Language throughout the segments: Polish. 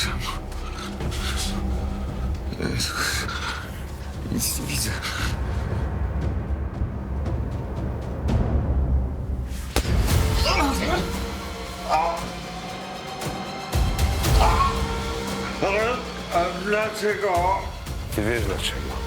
samo. Jezu. Nic nie widzę. A dlaczego? Ty wiesz dlaczego.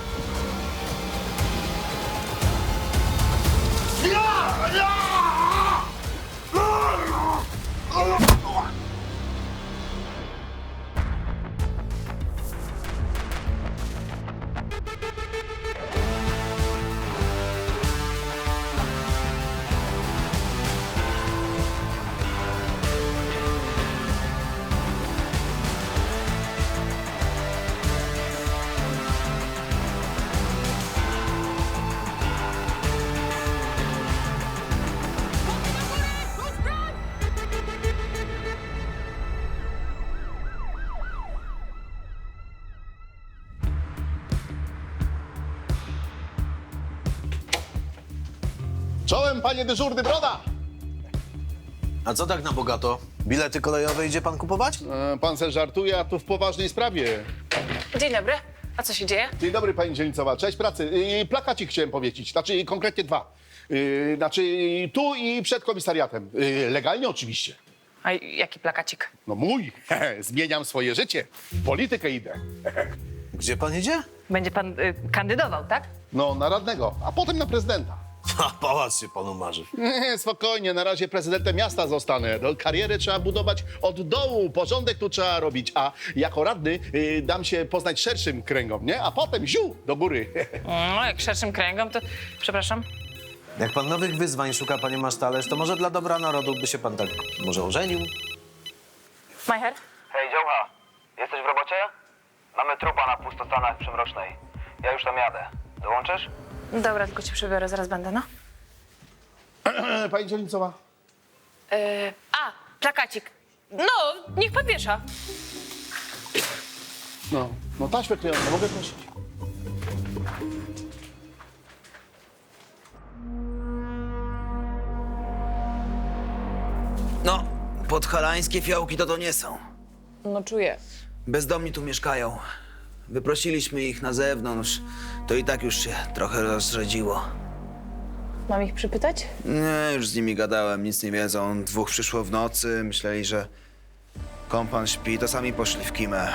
Czołem, panie dyżurny, broda! A co tak na bogato? Bilety kolejowe idzie pan kupować? Pan se żartuje, a tu w poważnej sprawie. Dzień dobry. A co się dzieje? Dzień dobry, pani dzielnicowa. Cześć pracy. Plakacik chciałem powiesić, znaczy konkretnie 2. Znaczy tu i przed komisariatem. Legalnie oczywiście. A jaki plakacik? No mój. Zmieniam swoje życie. W politykę idę. Gdzie pan idzie? Będzie pan kandydował, tak? No, na radnego, a potem na prezydenta. Ha, pałac się panu marzy. Nie, spokojnie, na razie prezydentem miasta zostanę. No, karierę trzeba budować od dołu, porządek tu trzeba robić, a jako radny dam się poznać szerszym kręgom, nie? A potem ziu, do góry. No, jak szerszym kręgom, to przepraszam. Jak pan nowych wyzwań szuka, panie Masztalerz, to może dla dobra narodu by się pan tak może ożenił? Majher? Hej, Dziołcha, jesteś w robocie? Mamy trupa na Pustostanach przy Mrocznej. Ja już tam jadę. Dołączysz? Dobra, tylko cię przebiorę, zaraz będę, no. Pani dzielnicowa. A, plakacik. No, niech pan wiesza. No taśmę klejącą, mogę prosić? No, podhalańskie fiołki to nie są. No, czuję. Bezdomni tu mieszkają. Wyprosiliśmy ich na zewnątrz. To i tak już się trochę rozrzedziło. Mam ich przypytać? Nie, już z nimi gadałem, nic nie wiedzą. 2 przyszło w nocy, myśleli, że kompan śpi, to sami poszli w kimę.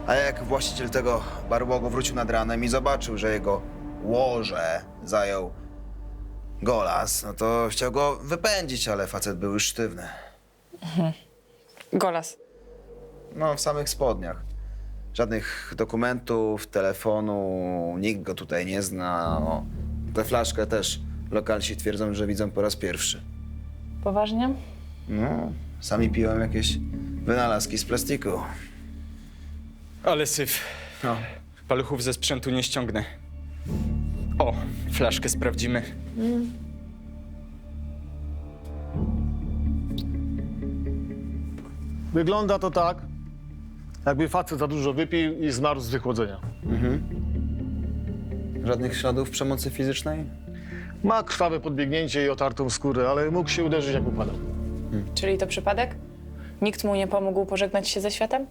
A jak właściciel tego barłogu wrócił nad ranem i zobaczył, że jego łoże zajął Golas, no to chciał go wypędzić, ale facet był już sztywny. Golas. No, w samych spodniach. Żadnych dokumentów, telefonu, nikt go tutaj nie zna. O, tę flaszkę też lokalsi twierdzą, że widzą po raz pierwszy. Poważnie? No, sami piją jakieś wynalazki z plastiku. Ale syf. No. Paluchów ze sprzętu nie ściągnę. O, flaszkę sprawdzimy. Wygląda to tak, jakby facet za dużo wypił i zmarł z wychłodzenia. Żadnych śladów przemocy fizycznej? Ma krwawe podbiegnięcie i otartą skórę, ale mógł się uderzyć, jak upadał. Czyli to przypadek? Nikt mu nie pomógł pożegnać się ze światem?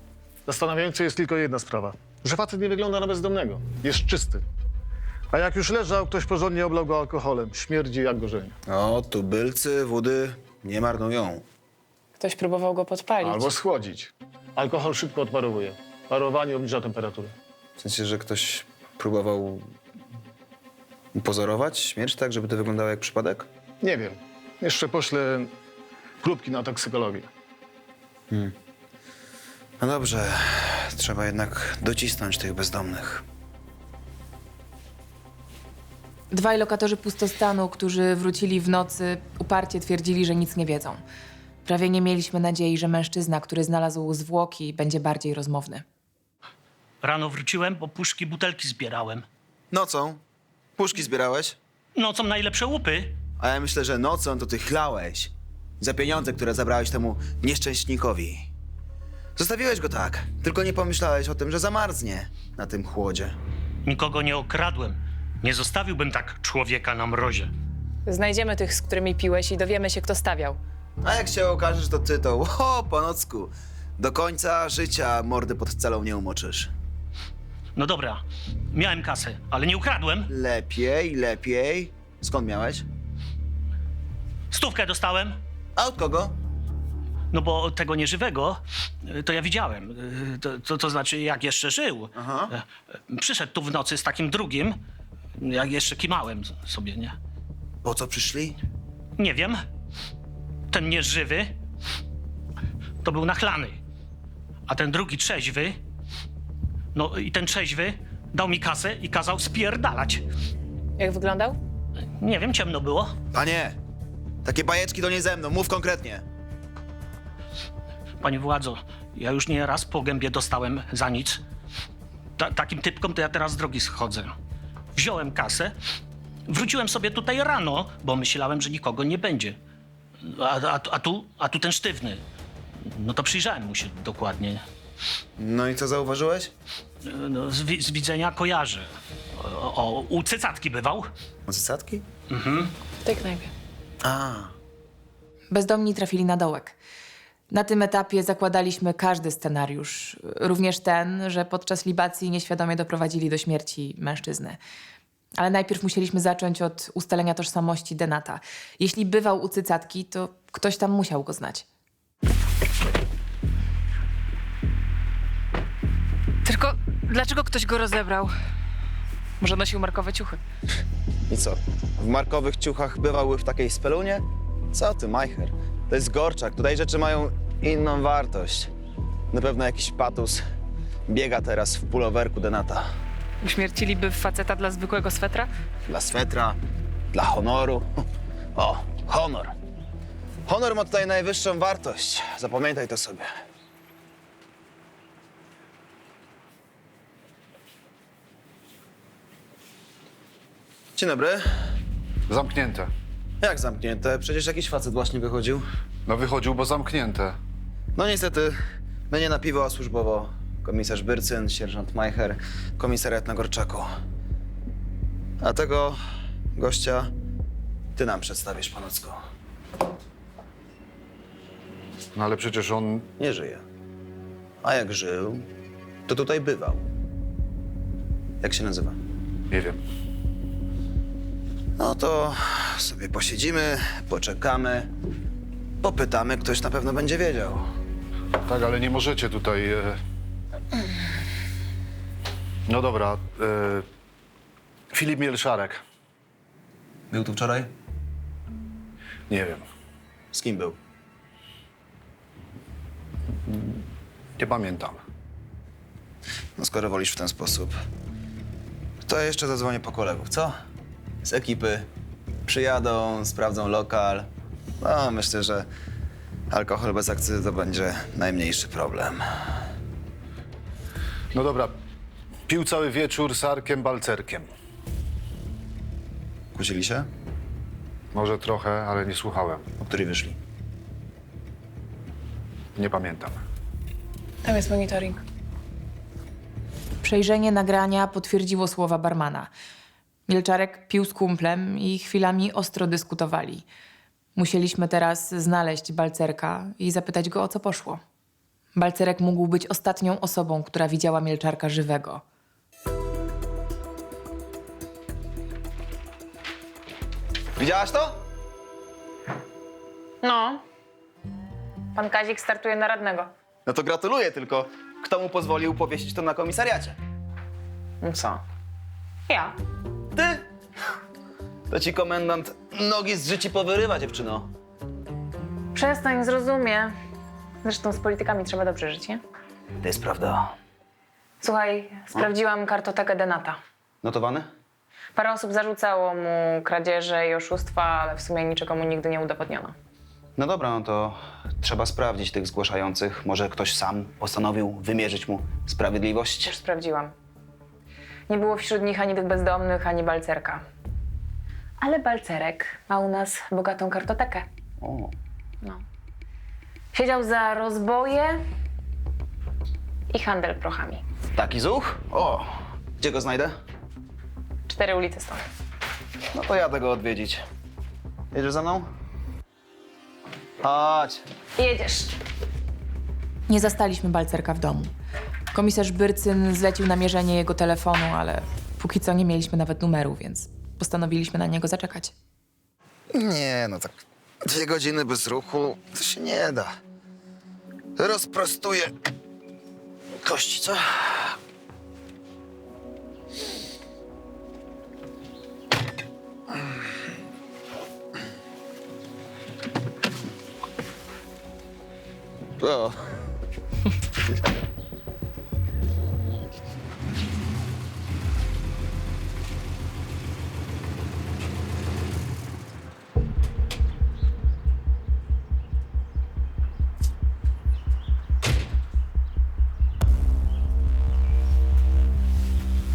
Zastanawiająca jest tylko jedna sprawa, że facet nie wygląda na bezdomnego. Jest czysty. A jak już leżał, ktoś porządnie oblał go alkoholem. Śmierdzi jak gorzenie. O, tubylcy wody nie marnują. Ktoś próbował go podpalić. Albo schłodzić. Alkohol szybko odparowuje. Parowanie obniża temperaturę. W sensie, że ktoś próbował upozorować śmierć tak, żeby to wyglądało jak przypadek? Nie wiem. Jeszcze poślę próbki na toksykologię. No dobrze, trzeba jednak docisnąć tych bezdomnych. 2 lokatorzy Pustostanu, którzy wrócili w nocy, uparcie twierdzili, że nic nie wiedzą. Prawie nie mieliśmy nadziei, że mężczyzna, który znalazł zwłoki, będzie bardziej rozmowny. Rano wróciłem, bo puszki, butelki zbierałem. Nocą? Puszki zbierałeś? Nocą najlepsze łupy. A ja myślę, że nocą to ty chlałeś. Za pieniądze, które zabrałeś temu nieszczęśnikowi. Zostawiłeś go tak, tylko nie pomyślałeś o tym, że zamarznie na tym chłodzie. Nikogo nie okradłem. Nie zostawiłbym tak człowieka na mrozie. Znajdziemy tych, z którymi piłeś i dowiemy się, kto stawiał. A jak się okaże, że to ty, to o, panocku, Do końca życia mordy pod celą nie umoczysz. No dobra, miałem kasę, ale nie ukradłem. Lepiej. Skąd miałeś? 100 dostałem. A od kogo? No bo tego nieżywego to ja widziałem. To znaczy, jak jeszcze żył. Aha. Przyszedł tu w nocy z takim drugim, jak jeszcze kimałem sobie, nie? Po co przyszli? Nie wiem. Ten nieżywy to był nachlany. A ten drugi trzeźwy, no i ten trzeźwy dał mi kasę i kazał spierdalać. Jak wyglądał? Nie wiem, ciemno było. Panie, takie bajeczki to nie ze mną, mów konkretnie. Panie władzo, ja już nie raz po gębie dostałem za nic. Takim typkom to ja teraz z drogi schodzę. Wziąłem kasę, wróciłem sobie tutaj rano, bo myślałem, że nikogo nie będzie. A tu ten sztywny. No to przyjrzałem mu się dokładnie. No i co zauważyłeś? No, z widzenia kojarzę. U cycatki bywał. Cycatki? W tej knajpie. A, Bezdomni trafili na dołek. Na tym etapie zakładaliśmy każdy scenariusz, również ten, że podczas libacji nieświadomie doprowadzili do śmierci mężczyznę. Ale najpierw musieliśmy zacząć od ustalenia tożsamości Denata. Jeśli bywał u cycatki, to ktoś tam musiał go znać. Tylko dlaczego ktoś go rozebrał? Może nosił markowe ciuchy? i co? W markowych ciuchach bywały w takiej spelunie? Co ty, Majcher? To jest Gorczak, tutaj rzeczy mają inną wartość. Na pewno jakiś patus biega teraz w pulowerku Denata. Uśmierciliby faceta dla zwykłego swetra? Dla swetra, dla honoru. O, honor. Honor ma tutaj najwyższą wartość. Zapamiętaj to sobie. Dzień dobry. Zamknięte. Jak zamknięte? Przecież jakiś facet właśnie wychodził. No wychodził, bo zamknięte. No niestety, mnie na piwo, a służbowo komisarz Byrcyn, sierżant Majcher, komisariat na Gorczaku. A tego gościa ty nam przedstawisz, panocko. No ale przecież on... Nie żyje. A jak żył, to tutaj bywał. Jak się nazywa? Nie wiem. No to sobie posiedzimy, poczekamy, popytamy, ktoś na pewno będzie wiedział. Tak, ale nie możecie tutaj... No dobra. Filip Mielszarek. Był tu wczoraj? Nie wiem. Z kim był? Nie pamiętam. No skoro wolisz w ten sposób, to ja jeszcze zadzwonię po kolegów, co? Z ekipy. Przyjadą, sprawdzą lokal. No, myślę, że alkohol bez akcyzy to będzie najmniejszy problem. No dobra. Pił cały wieczór z Arkiem Balcerkiem. Kłócili się? Może trochę, ale nie słuchałem. O której wyszli? Nie pamiętam. Tam jest monitoring. Przejrzenie nagrania potwierdziło słowa barmana. Mielczarek pił z kumplem i chwilami ostro dyskutowali. Musieliśmy teraz znaleźć Balcerka i zapytać go, o co poszło. Balcerek mógł być ostatnią osobą, która widziała Mielczarka żywego. Widziałaś to? No. Pan Kazik startuje na radnego. No to gratuluję, tylko kto mu pozwolił powiesić to na komisariacie? No co? Ja. Ty? To ci komendant nogi z życi powyrywa, dziewczyno. Przestań, zrozumie. Zresztą z politykami trzeba dobrze żyć, nie? To jest prawda. Słuchaj, sprawdziłam kartotekę Denata. Notowany? Parę osób zarzucało mu kradzieże i oszustwa, ale w sumie niczego mu nigdy nie udowodniono. No dobra, no to trzeba sprawdzić tych zgłaszających. Może ktoś sam postanowił wymierzyć mu sprawiedliwość? Już sprawdziłam. Nie było wśród nich ani tych bezdomnych, ani Balcerka. Ale Balcerek ma u nas bogatą kartotekę. O, No. Siedział za rozboje i handel prochami. taki zuch? O, gdzie go znajdę? 4 ulice stąd. No to jadę go odwiedzić. Jedziesz ze mną? Chodź. Jedziesz. Nie zastaliśmy Balcerka w domu. Komisarz Byrcyn zlecił namierzenie jego telefonu, ale póki co nie mieliśmy nawet numeru, więc postanowiliśmy na niego zaczekać. Nie, no tak 2 godziny bez ruchu to się nie da. Rozprostuję kości, co? O.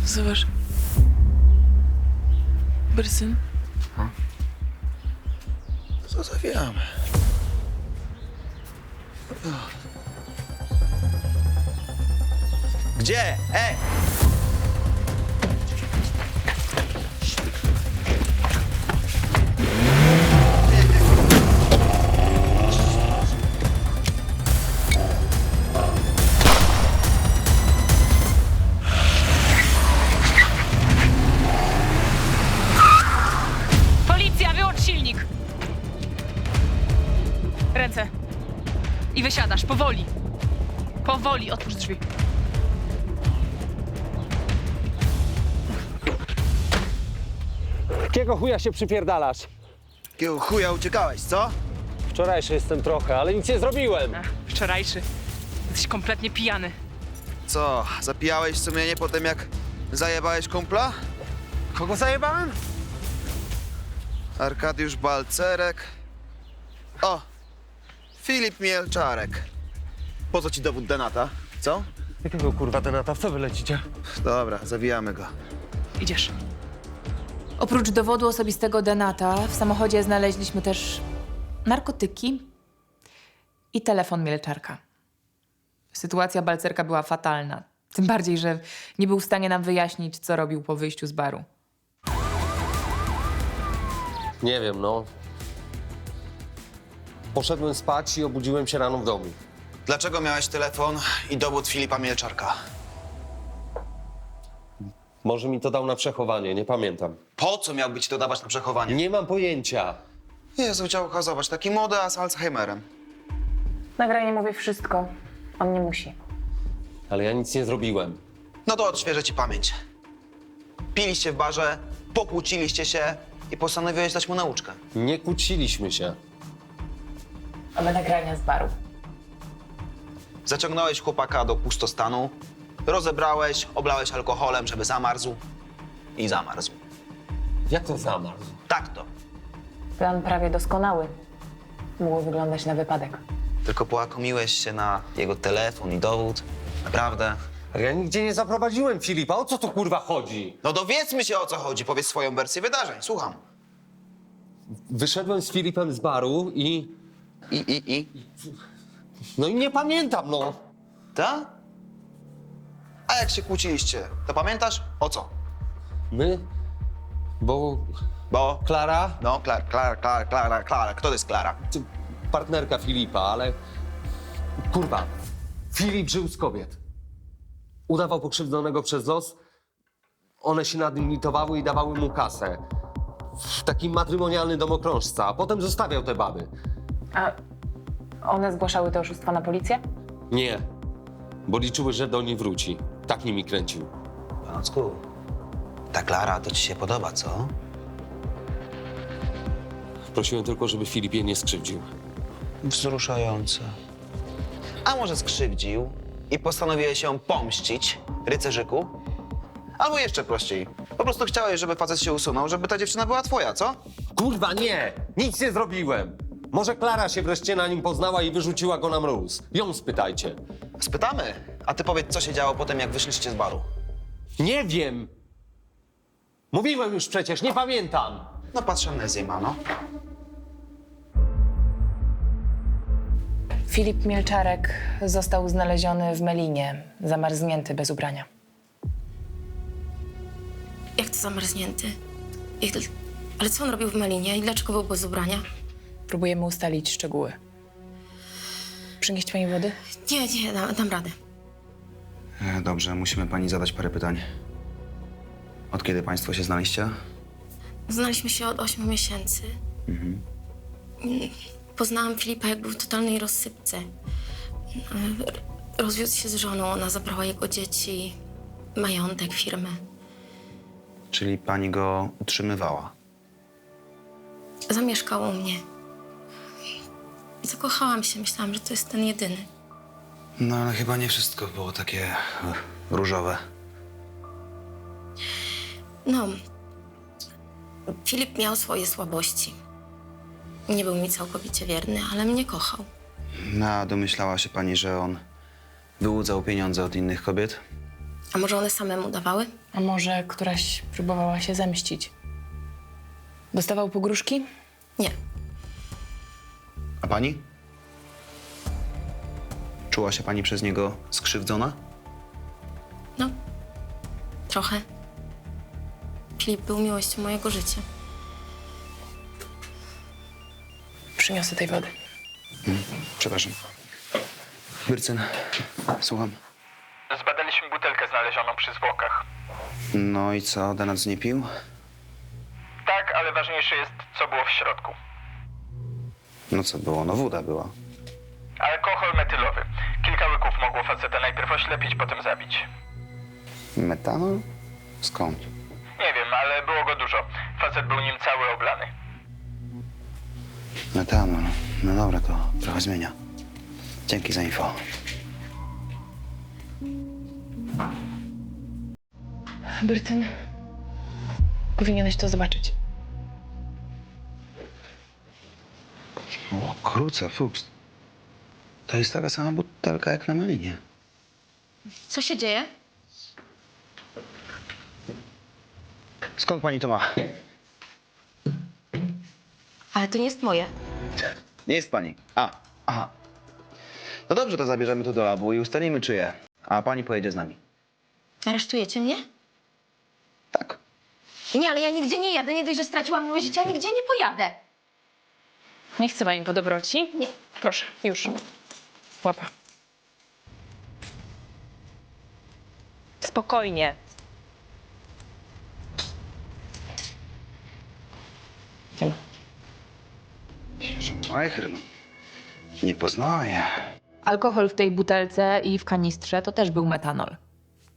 Zobacz. Byrcyn. Co zawijamy? Gdzie? Policja, wyłącz silnik! Ręce. I wysiadasz, powoli. Powoli, otwórz drzwi. Jakiego chuja się przypierdalasz? Jakiego chuja uciekałeś, co? Wczorajszy jestem trochę, ale nic nie zrobiłem. Wczorajszy. Jesteś kompletnie pijany. Co, zapijałeś sumienie po tym, jak zajebałeś kumpla? Kogo zajebałem? Arkadiusz Balcerek. O, Filip Mielczarek. Po co ci dowód Denata, co? Jakiego kurwa Denata? W co wy lecicie? Dobra, zawijamy go. Idziesz. Oprócz dowodu osobistego Denata w samochodzie znaleźliśmy też narkotyki i telefon Mielczarka. Sytuacja Balcerka była fatalna. Tym bardziej, że nie był w stanie nam wyjaśnić, co robił po wyjściu z baru. Nie wiem, no. Poszedłem spać i obudziłem się rano w domu. Dlaczego miałeś telefon i dowód Filipa Mielczarka? Może mi to dał na przechowanie, nie pamiętam. Po co miałby ci to dawać na przechowanie? Nie mam pojęcia. Jezu, działka, zobacz, taki młody, a z Alzheimerem. Nagranie mówi wszystko. On nie musi. Ale ja nic nie zrobiłem. No to odświeżę ci pamięć. Piliście w barze, pokłóciliście się i postanowiłeś dać mu nauczkę. Nie kłóciliśmy się. Mamy nagrania z baru. Zaciągnąłeś chłopaka do pustostanu, rozebrałeś, oblałeś alkoholem, żeby zamarzł i zamarzł. Jak to zamarzł? Tak to. Plan prawie doskonały. Było wyglądać na wypadek. Tylko połakomiłeś się na jego telefon i dowód. Naprawdę. Ale ja nigdzie nie zaprowadziłem Filipa. O co tu kurwa chodzi? No dowiedzmy się, o co chodzi. Powiedz swoją wersję wydarzeń. Słucham. Wyszedłem z Filipem z baru i... No i nie pamiętam, no. Ta? A jak się kłóciliście, to pamiętasz? O co? My? Bo Bo... Klara, No, Klara. Kto to jest Klara? partnerka Filipa, ale... Kurwa, Filip żył z kobiet. Udawał pokrzywdzonego przez los. One się nad nim litowały i dawały mu kasę. Taki matrymonialny domokrążca, a potem zostawiał te baby. A one zgłaszały te oszustwa na policję? Nie, bo liczyły, że do niej wróci. Tak nimi kręcił. Panocku, ta Klara to ci się podoba, co? Prosiłem tylko, żeby Filip jej nie skrzywdził. Wzruszające. A może skrzywdził i postanowiłeś ją pomścić, rycerzyku? Albo jeszcze prościej. Po prostu chciałeś, żeby facet się usunął, żeby ta dziewczyna była twoja, co? Kurwa, nie! Nic nie zrobiłem! Może Klara się wreszcie na nim poznała i wyrzuciła go na mróz. Ją spytajcie. Spytamy. A ty powiedz, co się działo potem, jak wyszliście z baru. Nie wiem! Mówiłem już przecież, nie pamiętam! No patrz, amnezję ma, no. Filip Mielczarek został znaleziony w Melinie, zamarznięty bez ubrania. Jak to zamarznięty? Ale co on robił w Melinie i dlaczego był bez ubrania? Próbujemy ustalić szczegóły. przynieść pani wody? Nie, dam radę. Dobrze, musimy pani zadać parę pytań. Od kiedy państwo się znaliście? Znaliśmy się od 8 miesięcy. Poznałam Filipa, jak był w totalnej rozsypce. Rozwiódł się z żoną, ona zabrała jego dzieci, majątek, firmę. Czyli pani go utrzymywała? Zamieszkał u mnie. Zakochałam się, myślałam, że to jest ten jedyny. No ale chyba nie wszystko było takie różowe. No, Filip miał swoje słabości. Nie był mi całkowicie wierny, ale mnie kochał. No, a domyślała się pani, że on wyłudzał pieniądze od innych kobiet? A może one same mu dawały? A może któraś próbowała się zemścić? Dostawał pogróżki? Nie. A pani? Czuła się pani przez niego skrzywdzona? No, trochę. Filip był miłością mojego życia. Przyniosę tej wody. Przepraszam. Byrcyn, słucham. Zbadaliśmy butelkę znalezioną przy zwłokach. No i co, Denac nie pił? Tak, ale ważniejsze jest, co było w środku. No co było? No woda była. Alkohol metylowy. Kilka łyków mogło faceta najpierw oślepić, potem zabić. Metanol? Skąd? Nie wiem, ale było go dużo. Facet był nim cały oblany. Metanol. No dobra, to trochę zmienia. Dzięki za info. Byrtyn, powinieneś to zobaczyć. O, kruca, fuks. To jest taka sama butelka jak na melinie. Co się dzieje? Skąd pani to ma? Ale to nie jest moje. Nie jest pani. Aha. No dobrze, to zabierzemy to do labu i ustalimy czyje. A pani pojedzie z nami. Aresztujecie mnie? Tak. Nie, ale ja nigdzie nie jadę. Nie dość, że straciłam moje życie, a nigdzie nie pojadę. Nie chce pani po dobroci? Nie. Proszę, już. Łapa. Spokojnie. Nie ma. Majcher, nie poznaję. Alkohol w tej butelce i w kanistrze to też był metanol.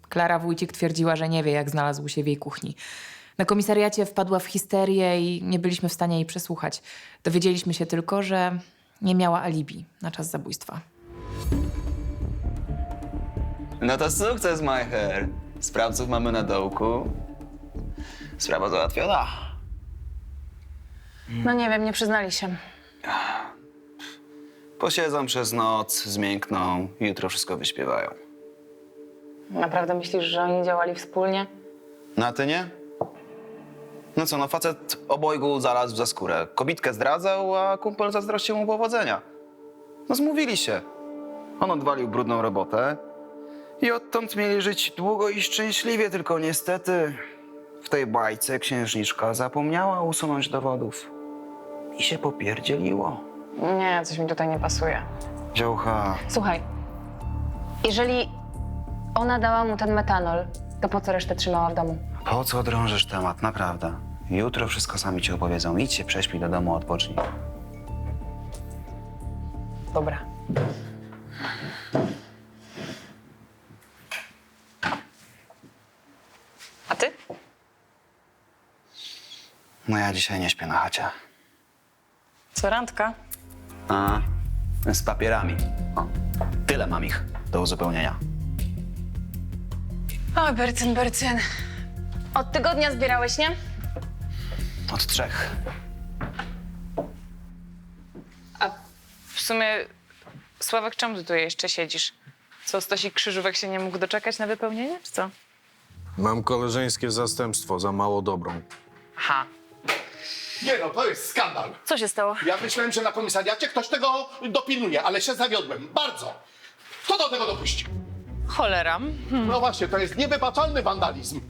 Klara Wójcik twierdziła, że nie wie, jak znalazł się w jej kuchni. Na komisariacie wpadła w histerię i nie byliśmy w stanie jej przesłuchać. Dowiedzieliśmy się tylko, że nie miała alibi na czas zabójstwa. No to sukces, Majcher. Sprawców mamy na dołku. Sprawa załatwiona. No nie wiem, nie przyznali się. Posiedzą przez noc, zmiękną, jutro wszystko wyśpiewają. Naprawdę myślisz, że oni działali wspólnie? No a ty nie? No co, no facet obojgu zarazł za skórę. Kobitkę zdradzał, a kumpel zazdrościł mu powodzenia. No zmówili się. On odwalił brudną robotę i odtąd mieli żyć długo i szczęśliwie, tylko niestety w tej bajce księżniczka zapomniała usunąć dowodów. I się popierdzieliło. Nie, coś mi tutaj nie pasuje. Dziołcha. Słuchaj, jeżeli ona dała mu ten metanol, to po co resztę trzymała w domu? Po co drążysz temat, naprawdę? Jutro wszystko sami ci opowiedzą. Idź się prześpij do domu, odpocznij. Dobra. A ty? No ja dzisiaj nie śpię na chacie. Co, randka? A, z papierami. O, tyle mam ich do uzupełnienia. Oj, Bercyn. Od tygodnia zbierałeś, nie? Od 3. A w sumie, Sławek, czemu ty tu jeszcze siedzisz? Co, Stosik Krzyżówek się nie mógł doczekać na wypełnienie, czy co? Mam koleżeńskie zastępstwo za mało dobrą. Ha. Nie no, to jest skandal. Co się stało? Ja myślałem, że na komisariacie ktoś tego dopilnuje, ale się zawiodłem. Bardzo. Kto do tego dopuścił? Cholera. No właśnie, to jest niewybaczalny wandalizm.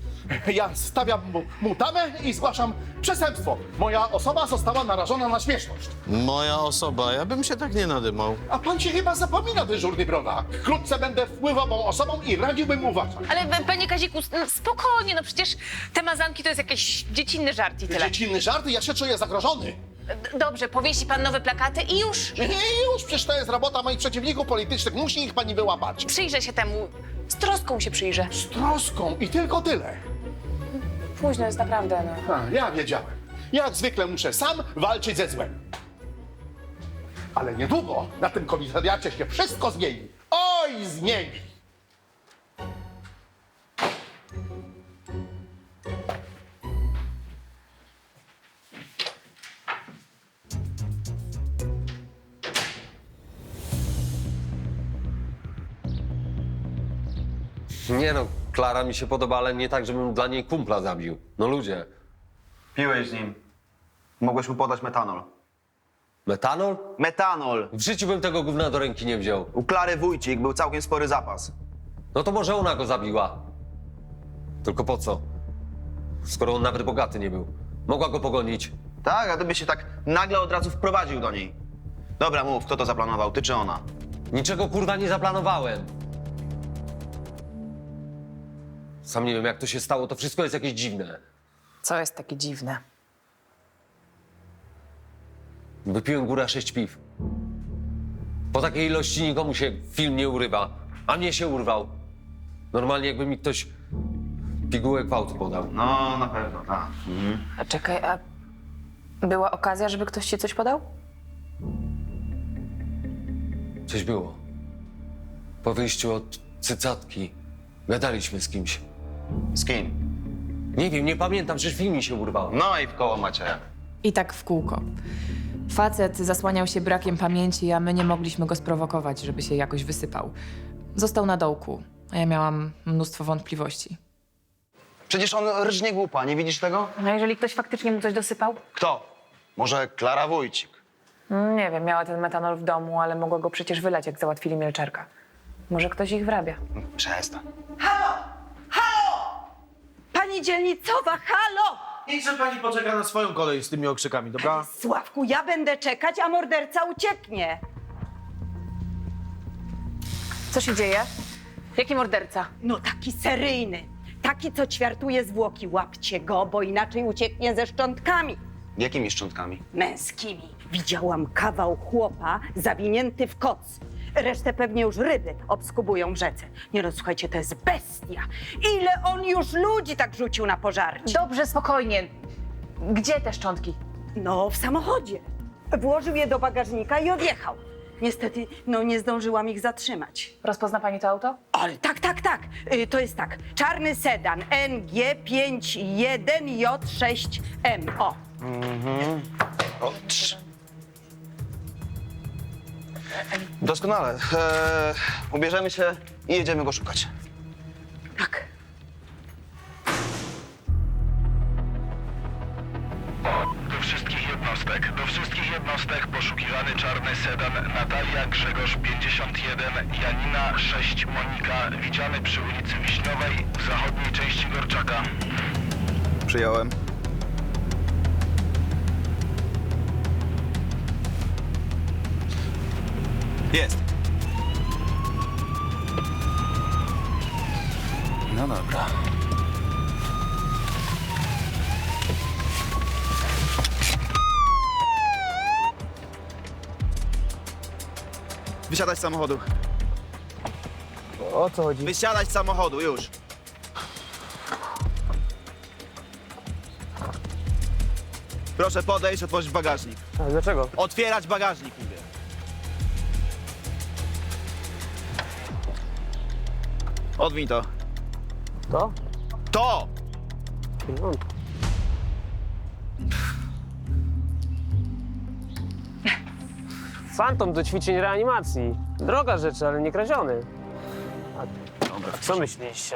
Ja stawiam mu tamę i zgłaszam przestępstwo. Moja osoba została narażona na śmieszność. Moja osoba, ja bym się tak nie nadymał. A pan się chyba zapomina, dyżurny broda. Wkrótce będę wpływową osobą i radziłbym uważać. Ale panie Kaziku, spokojnie, no przecież te mazanki to jest jakiś dziecinny żart i tyle. Dziecinny żart? Ja się czuję zagrożony. Dobrze, powiesi pan nowe plakaty i już. Już, przecież to jest robota moich przeciwników politycznych. Musi ich pani wyłapać. Przyjrzę się temu. Z troską się przyjrzę. Z troską i tylko tyle. Późno jest naprawdę, no. Ja wiedziałem. Jak zwykle muszę sam walczyć ze złem. Ale niedługo na tym komisariacie się wszystko zmieni. Oj, zmieni! Nie no, Klara mi się podoba, ale nie tak, żebym dla niej kumpla zabił. No ludzie. Piłeś z nim. Mogłeś mu podać metanol. Metanol? Metanol! W życiu bym tego gówna do ręki nie wziął. U Klary Wójcik był całkiem spory zapas. No to może ona go zabiła. Tylko po co? Skoro on nawet bogaty nie był. Mogła go pogonić. Tak, a ty byś się tak nagle od razu wprowadził do niej. Dobra, mów, kto to zaplanował, ty czy ona? Niczego kurwa nie zaplanowałem. Sam nie wiem, jak to się stało, to wszystko jest jakieś dziwne. Co jest takie dziwne? Wypiłem góra 6 piw. Po takiej ilości nikomu się film nie urywa, a mnie się urwał. Normalnie jakby mi ktoś pigułek gwałtu podał. No, na pewno, tak. A czekaj, a była okazja, żeby ktoś ci coś podał? Coś było. Po wyjściu od cycatki gadaliśmy z kimś. Z kim? Nie wiem, nie pamiętam, przecież film mi się urwał. No i w koło Macieja. I tak w kółko. Facet zasłaniał się brakiem pamięci, a my nie mogliśmy go sprowokować, żeby się jakoś wysypał. Został na dołku, a ja miałam mnóstwo wątpliwości. Przecież on rżnie głupa, nie widzisz tego? No jeżeli ktoś faktycznie mu coś dosypał? Kto? Może Klara Wójcik? Nie wiem, miała ten metanol w domu, ale mogła go przecież wylać, jak załatwili Mielczarka. Może ktoś ich wrabia. Przestań. Pani dzielnicowa, halo! Niechże pani poczeka na swoją kolej z tymi okrzykami, dobra? Sławku, ja będę czekać, a morderca ucieknie. Co się dzieje? Jaki morderca? No taki seryjny. Taki, co ćwiartuje zwłoki. Łapcie go, bo inaczej ucieknie ze szczątkami Jakimi szczątkami? męskimi. Widziałam kawał chłopa zawinięty w koc. Resztę pewnie już ryby obskubują w rzece. Nie no, słuchajcie, to jest bestia. Ile on już ludzi tak rzucił na pożarcie? Dobrze, spokojnie. Gdzie te szczątki? No, w samochodzie. Włożył je do bagażnika i odjechał. Niestety, no nie zdążyłam ich zatrzymać. Rozpozna pani to auto? Ale tak. To jest tak. Czarny sedan NG51J6M. O. Doskonale. Ubierzemy się i jedziemy go szukać. Tak. Do wszystkich jednostek poszukiwany czarny sedan Natalia Grzegorz 51, Janina 6, Monika, widziany przy ulicy Wiśniowej w zachodniej części Gorczaka. Przyjąłem. Jest. No dobra. Wysiadać z samochodu. O co chodzi? Wysiadać z samochodu, już. Proszę podejść, otworzyć bagażnik. A dlaczego? Otwierać bagażnik, mówię. Odwiń to. To? To! Fantom do ćwiczeń reanimacji. Droga rzecz, ale nie kradziony. A co myśleliście?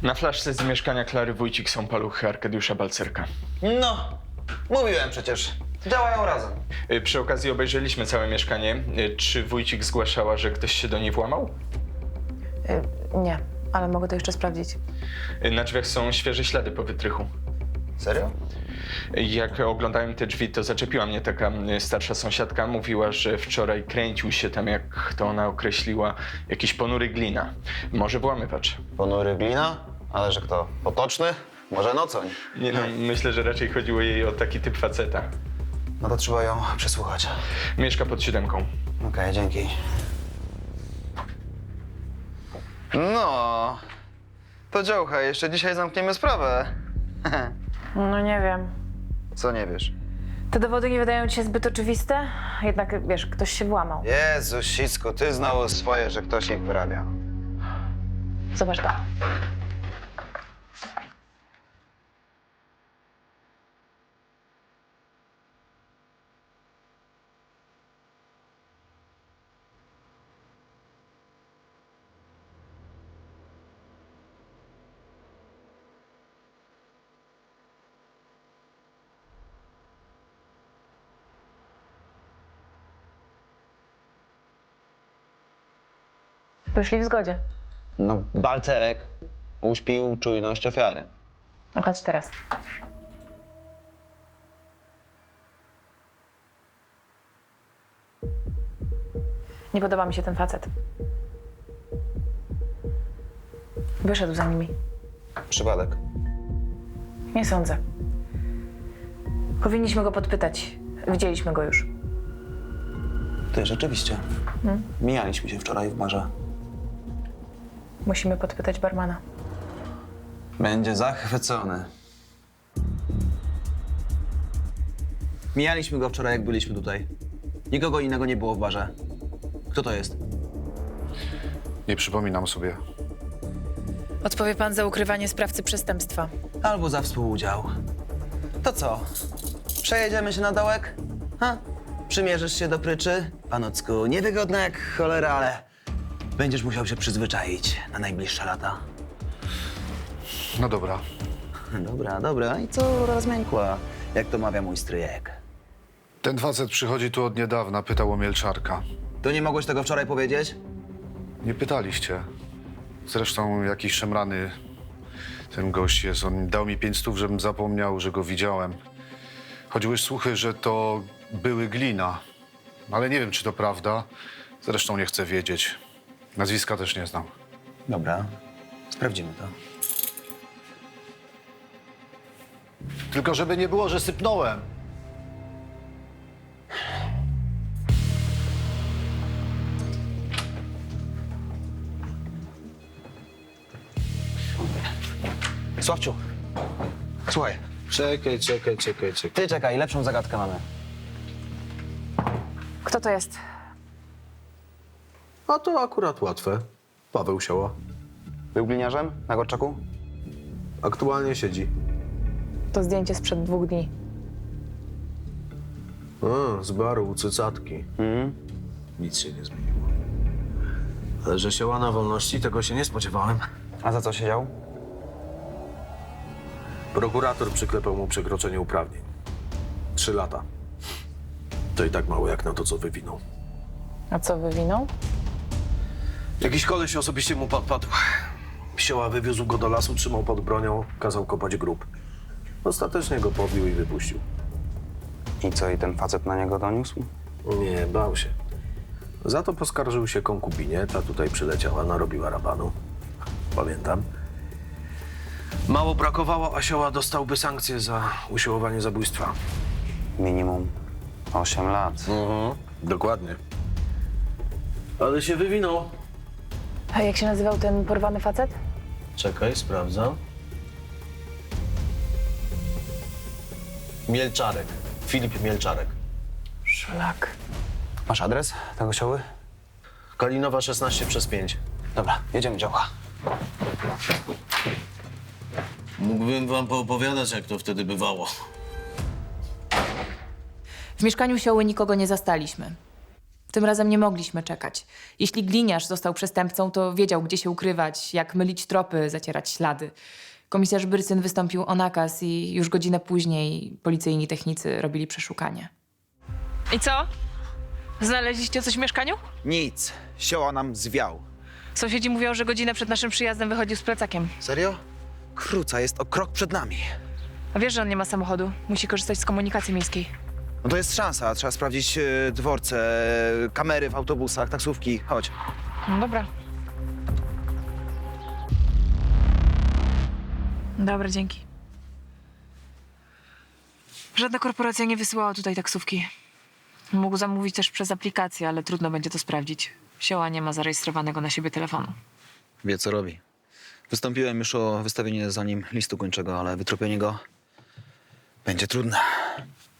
Na flaszce z mieszkania Klary Wójcik są paluchy Arkadiusza Balcerka. No, mówiłem przecież. Działają razem. Przy okazji obejrzeliśmy całe mieszkanie. Czy wójcik zgłaszała, że ktoś się do niej włamał? Nie, ale mogę to jeszcze sprawdzić. Na drzwiach są świeże ślady po wytrychu. Serio? Jak oglądałem te drzwi, to zaczepiła mnie taka starsza sąsiadka. Mówiła, że wczoraj kręcił się tam, jak to ona określiła, jakiś ponury glina. Może włamywacz. Ponury glina? Ale że kto? Potoczny? Może Nocoń? Nie no, myślę, że raczej chodziło jej o taki typ faceta. No to trzeba ją przesłuchać. Mieszka pod 7. Okej, dzięki. No, to działka, jeszcze dzisiaj zamkniemy sprawę. No nie wiem. Co nie wiesz? Te dowody nie wydają ci się zbyt oczywiste? Jednak, wiesz, ktoś się włamał. Jezu, Sicku, ty znowu swoje, że ktoś ich wyrabia. Zobacz to. Wyszli w zgodzie. No, Balcerek uśpił czujność ofiary. A patrz teraz. Nie podoba mi się ten facet. Wyszedł za nimi. Przypadek. Nie sądzę. Powinniśmy go podpytać. Widzieliśmy go już. Ty, rzeczywiście. Mijaliśmy się wczoraj w barze. Musimy podpytać barmana. Będzie zachwycony. Mijaliśmy go wczoraj, jak byliśmy tutaj. Nikogo innego nie było w barze. Kto to jest? Nie przypominam sobie. Odpowie pan za ukrywanie sprawcy przestępstwa. Albo za współudział. To co? Przejedziemy się na dołek? Ha? Przymierzysz się do pryczy? Panocku, niewygodna jak cholera, ale będziesz musiał się przyzwyczaić na najbliższe lata. No dobra. Dobra, dobra. I co rozmiękła, jak to mawia mój stryjek? Ten facet przychodzi tu od niedawna, pytał o Mielczarka. To nie mogłeś tego wczoraj powiedzieć? Nie pytaliście. Zresztą jakiś szemrany ten gość jest. On dał mi 500, żebym zapomniał, że go widziałem. Chodziły słuchy, że to były glina. Ale nie wiem, czy to prawda. Zresztą nie chcę wiedzieć. Nazwiska też nie znam. Dobra, sprawdzimy to. Tylko żeby nie było, że sypnąłem. Sławciu, słuchaj. Czekaj. Ty czekaj, lepszą zagadkę mamy. Kto to jest? A to akurat łatwe. Paweł Sioła. Był gliniarzem na Gorczaku? Aktualnie siedzi. To zdjęcie sprzed 2 dni. Z baru u cycatki. Nic się nie zmieniło. Ale że Sioła na wolności, tego się nie spodziewałem. A za co siedział? Prokurator przyklepał mu przekroczenie uprawnień. 3 lata. To i tak mało jak na to, co wywinął. A co wywinął? Jakiś koleś osobiście mu podpadł. Sioła wywiózł go do lasu, trzymał pod bronią, kazał kopać grób. Ostatecznie go pobił i wypuścił. I co, i ten facet na niego doniósł? Nie, bał się. Za to poskarżył się konkubinie, ta tutaj przyleciała, narobiła rabanu. Pamiętam. Mało brakowało, a Sioła dostałby sankcję za usiłowanie zabójstwa. Minimum 8 lat. Dokładnie. Ale się wywinął. A jak się nazywał ten porwany facet? Czekaj, sprawdzam. Mielczarek. Filip Mielczarek. Szlak. Masz adres tego Sioły? Kalinowa 16/5. Dobra, jedziemy, działka. Mógłbym wam poopowiadać, jak to wtedy bywało. W mieszkaniu Sioły nikogo nie zastaliśmy. Tym razem nie mogliśmy czekać. Jeśli gliniarz został przestępcą, to wiedział, gdzie się ukrywać, jak mylić tropy, zacierać ślady. Komisarz Brycyn wystąpił o nakaz i już godzinę później policyjni technicy robili przeszukanie. I co? Znaleźliście coś w mieszkaniu? Nic. Sioła nam zwiał. Sąsiedzi mówią, że godzinę przed naszym przyjazdem wychodził z plecakiem. Serio? Kruca jest o krok przed nami. A wiesz, że on nie ma samochodu? Musi korzystać z komunikacji miejskiej. No to jest szansa. Trzeba sprawdzić dworce, kamery w autobusach, taksówki. Chodź. No dobra. Dobra, dzięki. Żadna korporacja nie wysyłała tutaj taksówki. Mógł zamówić też przez aplikację, ale trudno będzie to sprawdzić. Sioła nie ma zarejestrowanego na siebie telefonu. Wie, co robi. Wystąpiłem już o wystawienie za nim listu gończego, ale wytropienie go będzie trudne.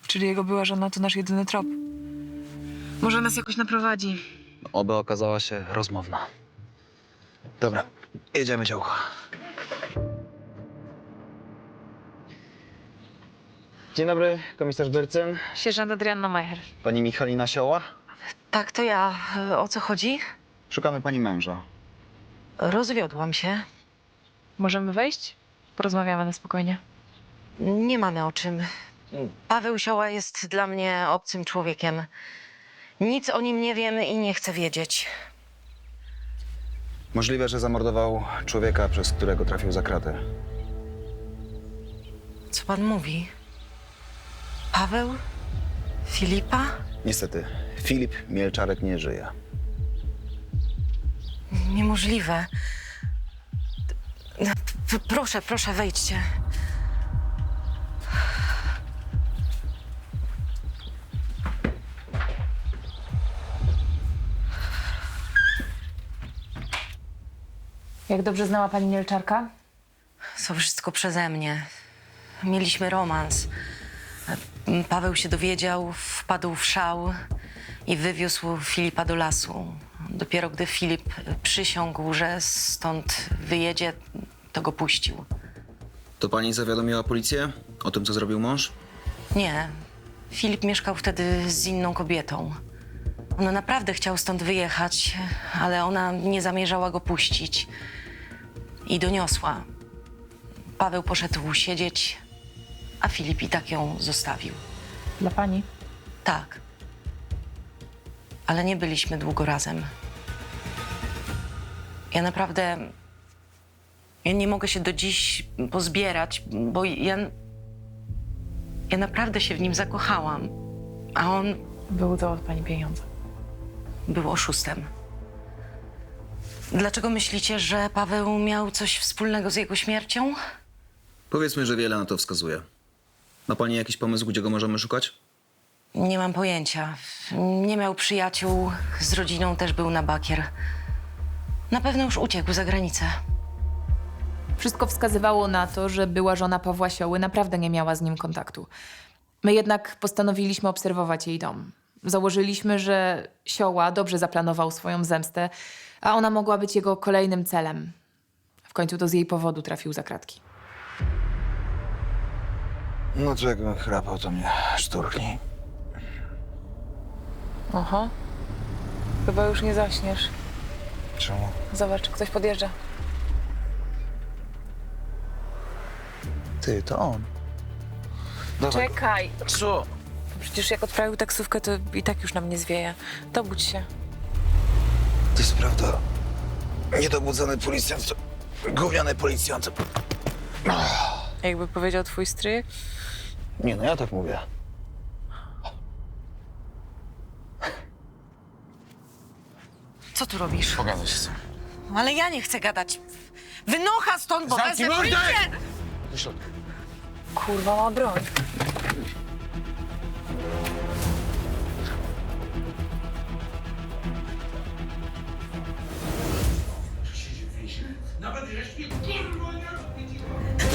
Czyli jego była żona to nasz jedyny trop. Może nas jakoś naprowadzi. Oby okazała się rozmowna. Dobra, jedziemy, działko. Dzień dobry, komisarz Brycyn. Sierżant Adrianna Majer. Pani Michalina Sioła? Tak, to ja. O co chodzi? Szukamy pani męża. Rozwiodłam się. Możemy wejść? Porozmawiamy na spokojnie. Nie mamy o czym. Paweł Sioła jest dla mnie obcym człowiekiem. Nic o nim nie wiemy i nie chcę wiedzieć. Możliwe, że zamordował człowieka, przez którego trafił za kratę. Co pan mówi? Paweł? Filipa? Niestety, Filip Mielczarek nie żyje. Niemożliwe. Proszę, proszę, wejdźcie. Jak dobrze znała pani Mielczarka? To wszystko przeze mnie. Mieliśmy romans. Paweł się dowiedział, wpadł w szał i wywiózł Filipa do lasu. Dopiero gdy Filip przysiągł, że stąd wyjedzie, to go puścił. To pani zawiadomiła policję o tym, co zrobił mąż? Nie. Filip mieszkał wtedy z inną kobietą. On naprawdę chciał stąd wyjechać, ale ona nie zamierzała go puścić. I doniosła. Paweł poszedł siedzieć, a Filip i tak ją zostawił. Dla pani? Tak. Ale nie byliśmy długo razem. Ja naprawdę... Ja nie mogę się do dziś pozbierać, bo ja naprawdę się w nim zakochałam. A on... Był to od pani pieniądze. Był oszustem. Dlaczego myślicie, że Paweł miał coś wspólnego z jego śmiercią? Powiedzmy, że wiele na to wskazuje. Ma pani jakiś pomysł, gdzie go możemy szukać? Nie mam pojęcia. Nie miał przyjaciół, z rodziną też był na bakier. Na pewno już uciekł za granicę. Wszystko wskazywało na to, że była żona Pawła Sioły naprawdę nie miała z nim kontaktu. My jednak postanowiliśmy obserwować jej dom. Założyliśmy, że Sioła dobrze zaplanował swoją zemstę, a ona mogła być jego kolejnym celem. W końcu to z jej powodu trafił za kratki. No to jakbym chrapał, to mnie szturchnij. Oho. Chyba już nie zaśniesz. Czemu? Zobacz, ktoś podjeżdża. Ty, to on. Dawaj. Czekaj. Co? Przecież jak odprawił taksówkę, to i tak już nam nie zwieje. Dobudź się. To jest prawda. Niedobudzony policjant to gówniany policjant. Jakby powiedział twój stryj. Nie no, ja tak mówię. Co tu robisz? Pogadaj się z tym. Ale ja nie chcę gadać. Wynocha stąd, bo Zamknij wezmę mordę! policję! Do środka. Kurwa, ma broń.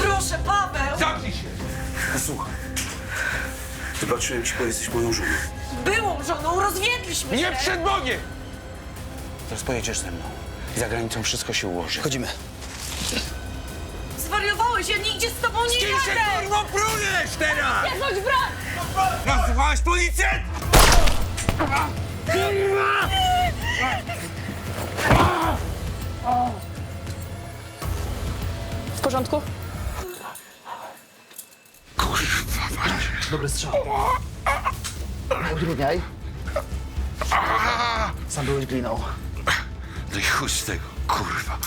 Proszę, Paweł! Zamknij się! Posłuchaj. Wybaczyłem ci, bo jesteś moją żoną. Byłą żoną, rozwiedliśmy się! Nie przed Bogiem! Teraz pojedziesz ze mną. Za granicą wszystko się ułoży. Chodzimy. Zwariowałeś, ja nigdzie z tobą nie Ty się jadę! kurwa prujesz teraz! Nie chodź, broń! Nazwałaś policję? Kurwa! W porządku? Dobry strzał. Nie utrudniaj. Sam byłeś gliną. No i chuj z tego, kurwa.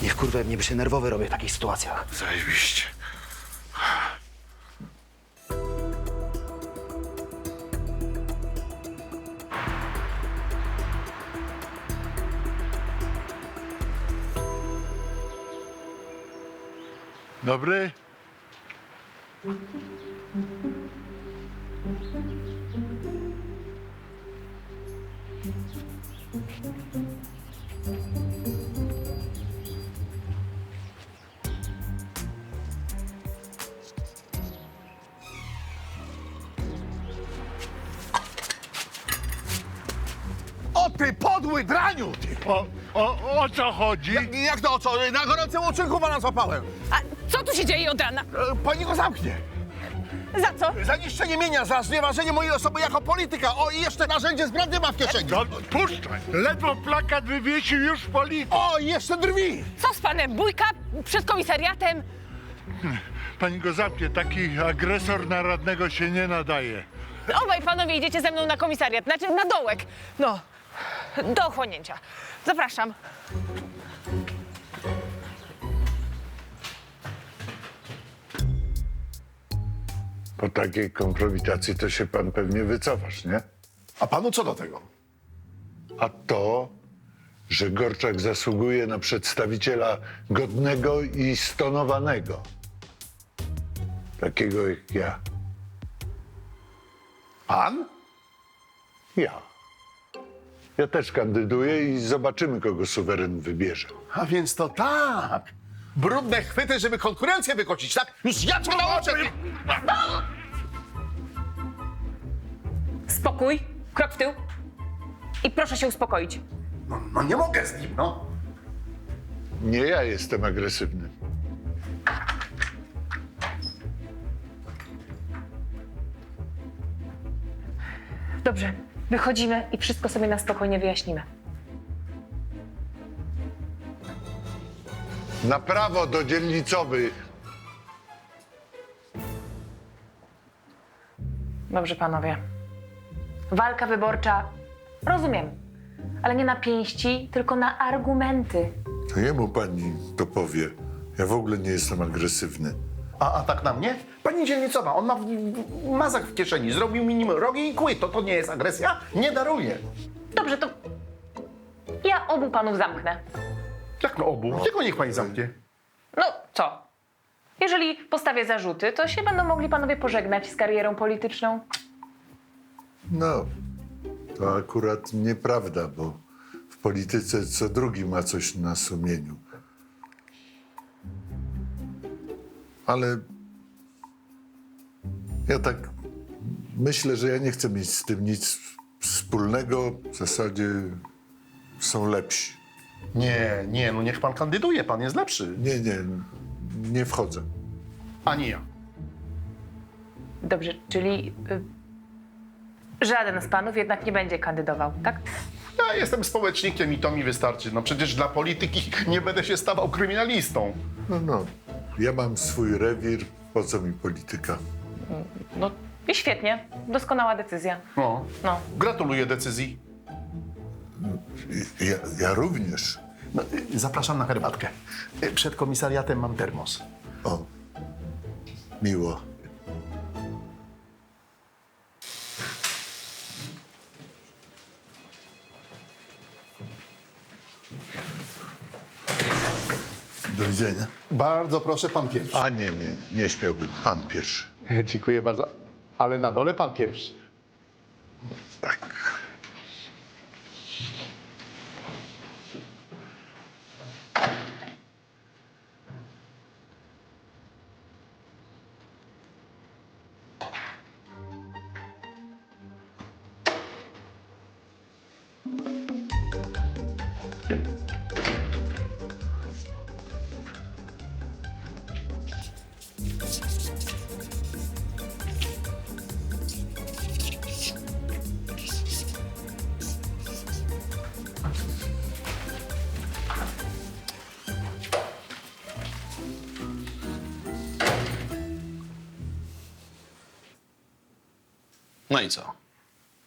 Nie wkurwaj mnie, bo się nerwowy robię w takich sytuacjach. Zajebiście. Dobry? O ty podły draniu! Ty. O co chodzi? Jak to o co? Na gorącym uczynku pana złapałem. A co tu się dzieje od rana? Pani go zamknie. Za co? Za niszczenie mienia, za znieważenie mojej osoby jako polityka. O, i jeszcze narzędzie zbrodni ma w kieszeni. No, puszczaj! Ledwo plakat wywiesił, już policja. O, i jeszcze drwi! Co z panem? Bójka przed komisariatem? Pani go zamknie, taki agresor na radnego się nie nadaje. Obaj panowie idziecie ze mną na komisariat, znaczy na dołek. No, do ochłonięcia. Zapraszam. Po takiej kompromitacji to się pan pewnie wycofasz, nie? A panu co do tego? A to, że Gorczak zasługuje na przedstawiciela godnego i stonowanego. Takiego jak ja. Pan? Ja. Ja też kandyduję i zobaczymy, kogo suweren wybierze. A więc to tak. Brudne chwyty, żeby konkurencję wykocić, tak? Już ja cię nauczę! Spokój, krok w tył i proszę się uspokoić. No nie mogę z nim, no. Nie ja jestem agresywny. Dobrze, wychodzimy i wszystko sobie na spokojnie wyjaśnimy. Na prawo do dzielnicowych. Dobrze, panowie. Walka wyborcza, rozumiem, ale nie na pięści, tylko na argumenty. To jemu pani to powie. Ja w ogóle nie jestem agresywny. A tak na mnie? Pani dzielnicowa, on ma mazak w kieszeni, zrobił mi nim rogi i kły. To nie jest agresja? Nie daruję. Dobrze, to ja obu panów zamknę. Jak no obu? Tylko niech pani zamknie. No co? Jeżeli postawię zarzuty, to się będą mogli panowie pożegnać z karierą polityczną. No, to akurat nieprawda, bo w polityce co drugi ma coś na sumieniu. Ale ja tak myślę, że ja nie chcę mieć z tym nic wspólnego. W zasadzie są lepsi. Nie, no niech pan kandyduje, pan jest lepszy. Nie wchodzę. Ani ja. Dobrze, czyli żaden z panów jednak nie będzie kandydował, tak? Ja jestem społecznikiem i to mi wystarczy. No przecież dla polityki nie będę się stawał kryminalistą. No, ja mam swój rewir, po co mi polityka? No i świetnie, doskonała decyzja. No. Gratuluję decyzji. Ja również. No, zapraszam na herbatkę. Przed komisariatem mam termos. O, miło. Do widzenia. Bardzo proszę, pan pierwszy. A nie śmiałbym. Pan pierwszy. Dziękuję bardzo. Ale na dole pan pierwszy. Tak. No i co?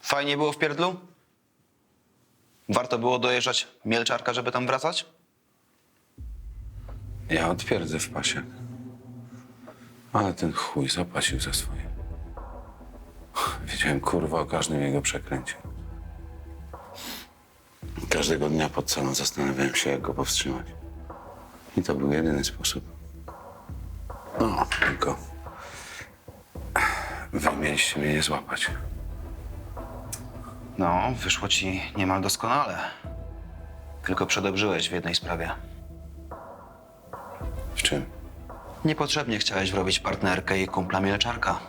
Fajnie było w pierdlu? Warto było dojeżdżać Mielczarka, żeby tam wracać? Ja odpierdzę w pasie. Ale ten chuj zapłacił za swoje. Wiedziałem, kurwa, o każdym jego przekręcie. Każdego dnia pod celą zastanawiałem się, jak go powstrzymać. I to był jedyny sposób. No, tylko wy mieliście mnie nie złapać. No, wyszło ci niemal doskonale. Tylko przedobrzyłeś w jednej sprawie. W czym? Niepotrzebnie chciałeś wrobić partnerkę i kumpla Mielczarka.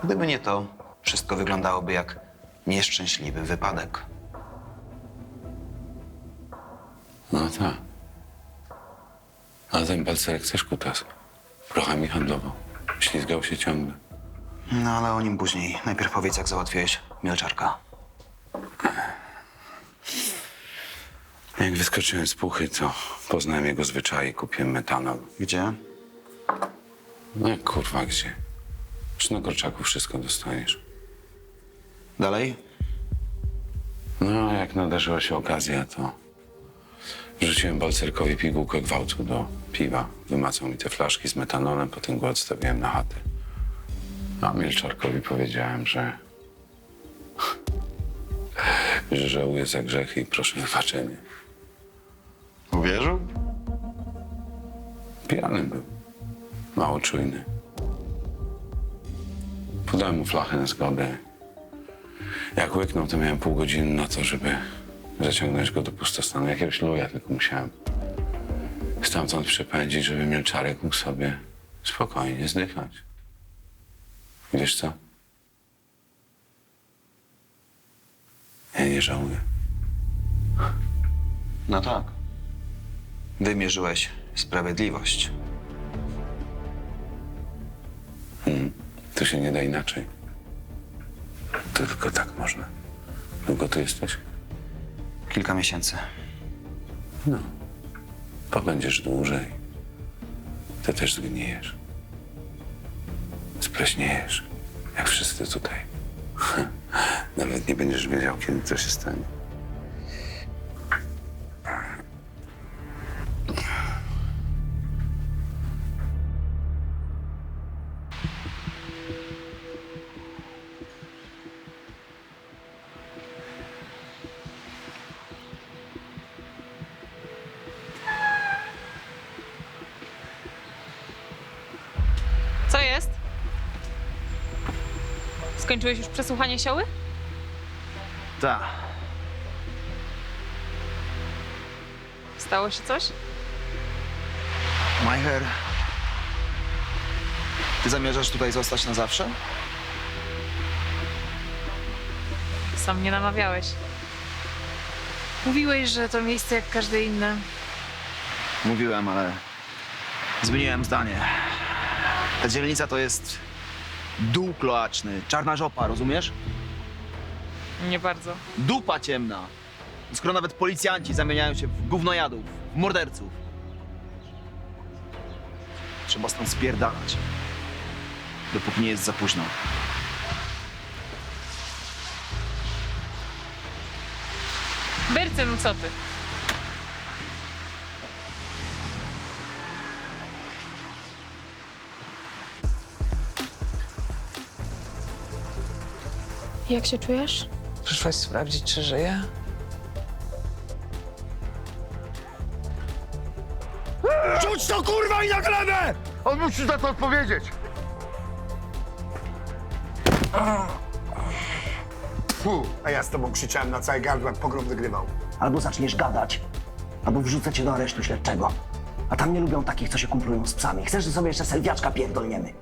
Gdyby nie to, wszystko wyglądałoby jak nieszczęśliwy wypadek. No tak. A ten Balcerek też kutas. Prochami handlował. Ślizgał się ciągle. No, ale o nim później. Najpierw powiedz, jak załatwiłeś Mielczarka. Jak wyskoczyłem z puchy, to poznałem jego zwyczaje i kupiłem metanol. Gdzie? No jak kurwa, gdzie? Przy na Korczaku wszystko dostaniesz. Dalej? No, jak nadarzyła się okazja, to wrzuciłem Balcerkowi pigułkę gwałtu do piwa. Wymacał mi te flaszki z metanolem, potem go odstawiłem na chatę. A Mielczarkowi powiedziałem, że żałuję za grzechy i proszę o wybaczenie. Uwierzył? Pijany był. Mało czujny. Podałem mu flachę na zgodę. Jak łyknął, to miałem pół godziny na to, żeby zaciągnąć go do pustostanu. Jakiegoś luja tylko musiałem stamtąd przepędzić, żeby Mielczarek mógł sobie spokojnie zdychać. Wiesz co? Ja nie żałuję. No tak. Wymierzyłeś sprawiedliwość. Tu się nie da inaczej. To tylko tak można. Długo tu jesteś? Kilka miesięcy. No. Pobędziesz dłużej. Ty też zgniejesz. Spleśniejesz. Jak wszyscy tutaj. Nawet nie będziesz wiedział, kiedy to się stanie. Co jest? Skończyłeś już przesłuchanie Sioły? Tak. Stało się coś? Majcher, ty zamierzasz tutaj zostać na zawsze? Sam mnie namawiałeś. Mówiłeś, że to miejsce jak każde inne. Mówiłem, ale zmieniłem zdanie. Ta dzielnica to jest dół kloaczny, czarna żopa, rozumiesz? Nie bardzo. Dupa ciemna. Skoro nawet policjanci zamieniają się w gównojadów, w morderców. Trzeba stąd spierdalać. Dopóki nie jest za późno. Berce, no co ty? Jak się czujesz? Przyszłaś sprawdzić, czy żyje? Rzuć to kurwa i na glebę! On musi za to odpowiedzieć! Fu, a ja z tobą krzyczałem na całe gardło, jak pogrom wygrywał. Albo zaczniesz gadać, albo wrzucę cię do aresztu śledczego. A tam nie lubią takich, co się kumplują z psami. Chcesz, że sobie jeszcze selwiaczka pierdolniemy?